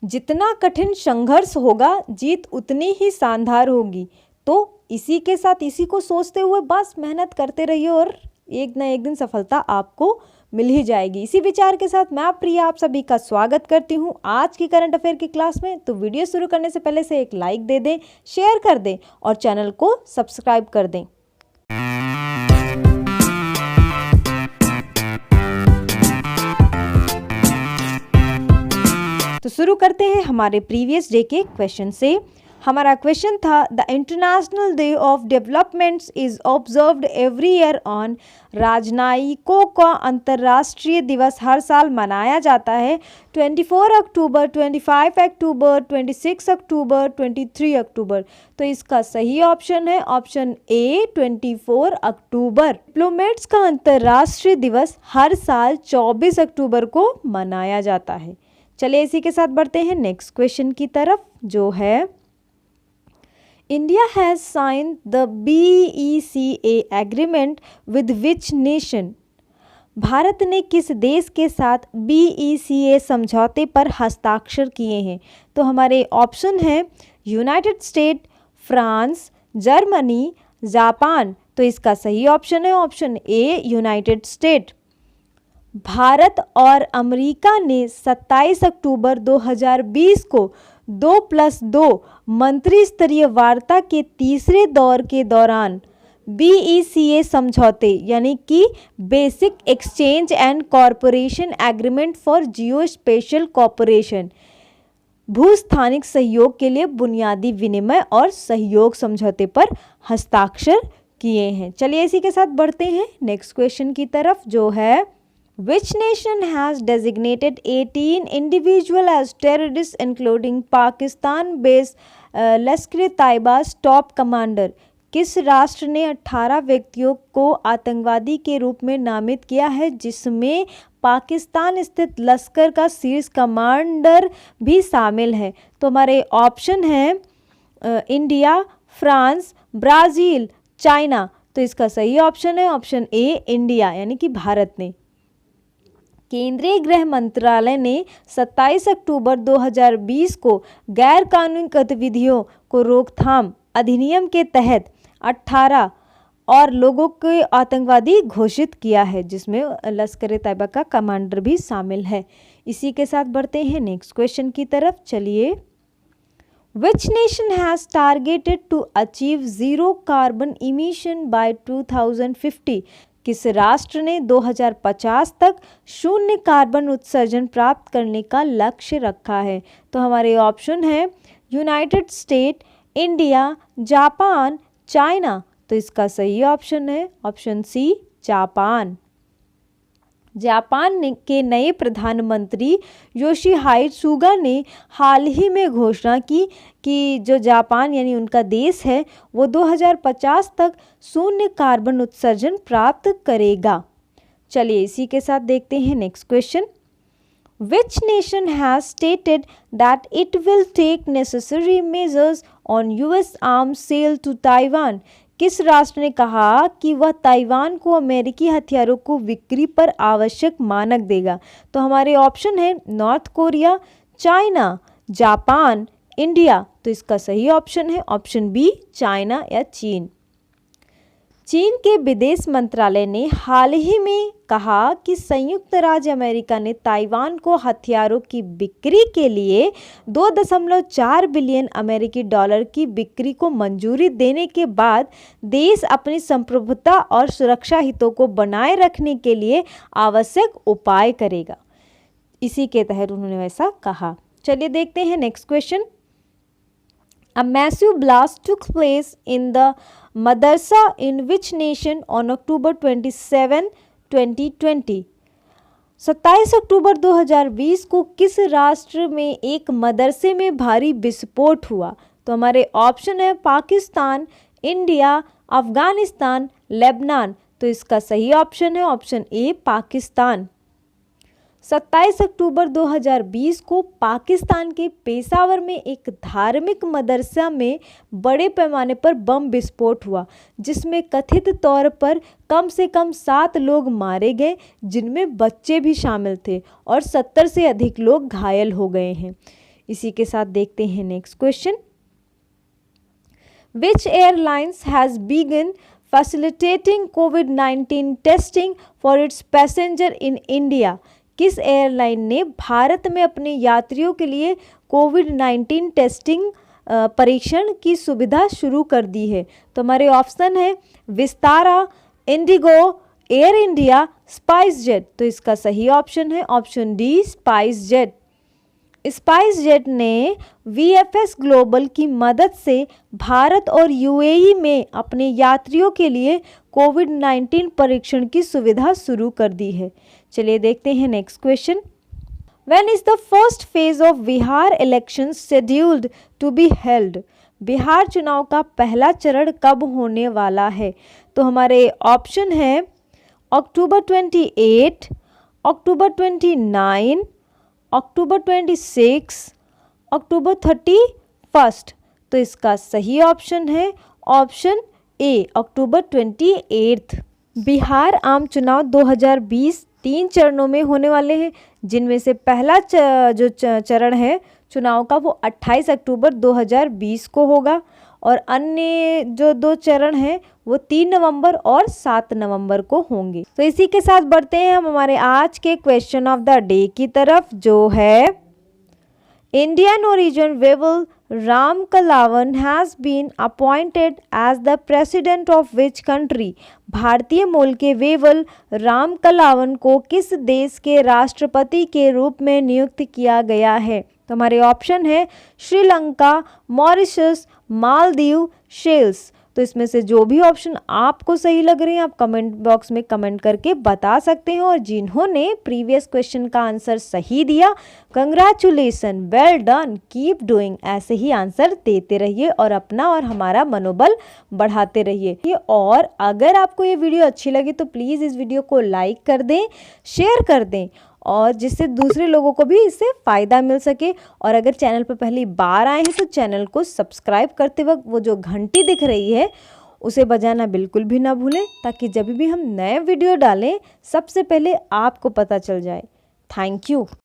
जितना कठिन संघर्ष होगा जीत उतनी ही शानदार होगी। तो इसी के साथ इसी को सोचते हुए बस मेहनत करते रहिए और एक ना एक दिन सफलता आपको मिल ही जाएगी। इसी विचार के साथ मैं प्रिया आप सभी का स्वागत करती हूँ आज की करंट अफेयर की क्लास में। तो वीडियो शुरू करने से पहले से एक लाइक दे दें, शेयर कर दें और चैनल को सब्सक्राइब कर दें। तो शुरू करते हैं हमारे प्रीवियस डे के क्वेश्चन से। हमारा क्वेश्चन था the international day of developments is observed every year on. राजनयिकों का अंतर्राष्ट्रीय दिवस हर साल मनाया जाता है 24 अक्टूबर, 25 अक्टूबर, 26 अक्टूबर, 23 अक्टूबर। तो इसका सही ऑप्शन है ऑप्शन ए 24 अक्टूबर। डिप्लोमेट्स का अंतर्राष्ट्रीय दिवस हर साल 24 अक्टूबर को मनाया जाता है। चलिए इसी के साथ बढ़ते हैं नेक्स्ट क्वेश्चन की तरफ जो है India has sign the BECA agreement with which nation. Bharat ने किस देश के साथ BECA समझौते पर हस्ताक्षर किए हैं। तो हमारे ऑप्शन है United state, France, Germany, Japan. तो इसका सही ऑप्शन है option A United state. Bharat और अमेरिका ने 27 अक्टूबर 2020 को 2+2 मंत्री स्तरीय वार्ता के तीसरे दौर के दौरान BECA समझौते यानी कि basic exchange and corporation agreement for geospatial corporation भूस्थानिक सहयोग के लिए बुनियादी विनिमय और सहयोग समझौते पर हस्ताक्षर किए हैं। चलिए इसी के साथ बढ़ते हैं नेक्स्ट क्वेश्चन की तरफ जो है Which nation has designated 18 individuals as terrorists including Pakistan-based Lashkar-e-Taiba's top commander. किस राष्ट्र ने 18 व्यक्तियों को आतंकवादी के रूप में नामित किया है जिसमें पाकिस्तान स्थित लश्कर का शीर्ष कमांडर भी शामिल है। तो हमारे ऑप्शन हैं इंडिया, फ्रांस, ब्राज़ील, चाइना। तो इसका सही ऑप्शन है ऑप्शन ए इंडिया यानी कि भारत ने। केंद्रीय गृह मंत्रालय ने 27 अक्टूबर 2020 को गैर कानूनी गतिविधियों को रोकथाम अधिनियम के तहत 18 और लोगों को आतंकवादी घोषित किया है जिसमें लश्कर-ए-तैयबा का कमांडर भी शामिल है। इसी के साथ बढ़ते हैं नेक्स्ट क्वेश्चन की तरफ। चलिए Which nation has targeted to achieve zero carbon emission by 2050? किस राष्ट्र ने 2050 तक शून्य कार्बन उत्सर्जन प्राप्त करने का लक्ष्य रखा है। तो हमारे ऑप्शन है United state, India, Japan, China. तो इसका सही ऑप्शन है ऑप्शन सी जापान। जापान के नए प्रधानमंत्री योशिहाइडे सुगा ने हाल ही में घोषणा की कि जो जापान यानी उनका देश है वो 2050 तक शून्य कार्बन उत्सर्जन प्राप्त करेगा। चलिए इसी के साथ देखते हैं next question. Which nation has stated that it will take necessary measures on US arms sale to Taiwan? किस राष्ट्र ने कहा कि वह ताइवान को अमेरिकी हथियारों को बिक्री पर आवश्यक मानक देगा। तो हमारे ऑप्शन है north Korea, China, Japan, India. तो इसका सही ऑप्शन है ऑप्शन बी चाइना या चीन। चीन के विदेश मंत्रालय ने हाल ही में कहा कि संयुक्त राज्य अमेरिका ने ताइवान को हथियारों की बिक्री के लिए 2.4 बिलियन अमेरिकी डॉलर की बिक्री को मंजूरी देने के बाद देश अपनी संप्रभुता और सुरक्षा हितों को बनाए रखने के लिए आवश्यक उपाय करेगा। इसी के तहत उन्होंने वैसा कहा। चलिए देखते हैं next question. A massive blast took place in the madrasa in which nation on October 27, 2020? 27 अक्टूबर 2020 को किस राष्ट्र में एक मदरसे में भारी विस्फोट हुआ। तो हमारे ऑप्शन है पाकिस्तान, इंडिया, अफगानिस्तान, लेबनान। तो इसका सही ऑप्शन है ऑप्शन ए पाकिस्तान। 27 अक्टूबर 2020 को पाकिस्तान के पेशावर में एक धार्मिक मदरसा में बड़े पैमाने पर बम विस्फोट हुआ जिसमें कथित तौर पर कम से कम 7 लोग मारे गए जिनमें बच्चे भी शामिल थे और 70 से अधिक लोग घायल हो गए हैं। इसी के साथ देखते हैं next question. Which airlines has begun facilitating COVID-19 testing for its passenger in India? किस एयरलाइन ने भारत में अपने यात्रियों के लिए कोविड-19 टेस्टिंग परीक्षण की सुविधा शुरू कर दी है? तो हमारे ऑप्शन है Vistara, Indigo, air India, spice jet. तो इसका सही ऑप्शन है option D, spice jet. Spice jet ने VFS ग्लोबल की मदद से भारत और UAE में अपने यात्रियों के लिए कोविड-19 परीक्षण की सुविधा शुरू कर दी है। चलिए देखते हैं next question. When is the first phase of Bihar elections scheduled to be held? Bihar चुनाव का पहला चरण कब होने वाला है? तो हमारे ऑप्शन है अक्टूबर 28, अक्टूबर 29, अक्टूबर 26, अक्टूबर 31। तो इसका सही ऑप्शन है ऑप्शन ए, अक्टूबर 28। बिहार आम चुनाव 2020 3 चरणों में होने वाले हैं, जिनमें से पहला जो चरण है चुनाव का वो 28 अक्टूबर 2020 को होगा और अन्य जो 2 चरण हैं वो 3 नवंबर और 7 नवंबर को होंगे। तो इसी के साथ बढ़ते हैं हम हमारे आज के क्वेश्चन ऑफ द डे की तरफ, जो है Indian origin Wavel Ramkalawan has been appointed as the president of which country? भारतीय मूल के वेवल राम कलावन को किस देश के राष्ट्रपति के रूप में नियुक्त किया गया है? तो हमारे ऑप्शन है श्रीलंका, मॉरिशस, मालदीव, शेल्स। तो इसमें से जो भी ऑप्शन आपको सही लग रहे हैं आप कमेंट बॉक्स में कमेंट करके बता सकते हैं। और जिन्होंने प्रीवियस क्वेश्चन का आंसर सही दिया, congratulation, well done, keep doing. ऐसे ही आंसर देते रहिए और अपना और हमारा मनोबल बढ़ाते रहिए। और अगर आपको ये वीडियो अच्छी लगी तो प्लीज़ इस वीडियो को लाइक कर दें, शेयर कर दें, और जिससे दूसरे लोगों को भी इससे फ़ायदा मिल सके। और अगर चैनल पर पहली बार आए हैं तो चैनल को सब्सक्राइब करते वक्त वो जो घंटी दिख रही है उसे बजाना बिल्कुल भी ना भूलें, ताकि जब भी हम नए वीडियो डालें सबसे पहले आपको पता चल जाए। Thank you.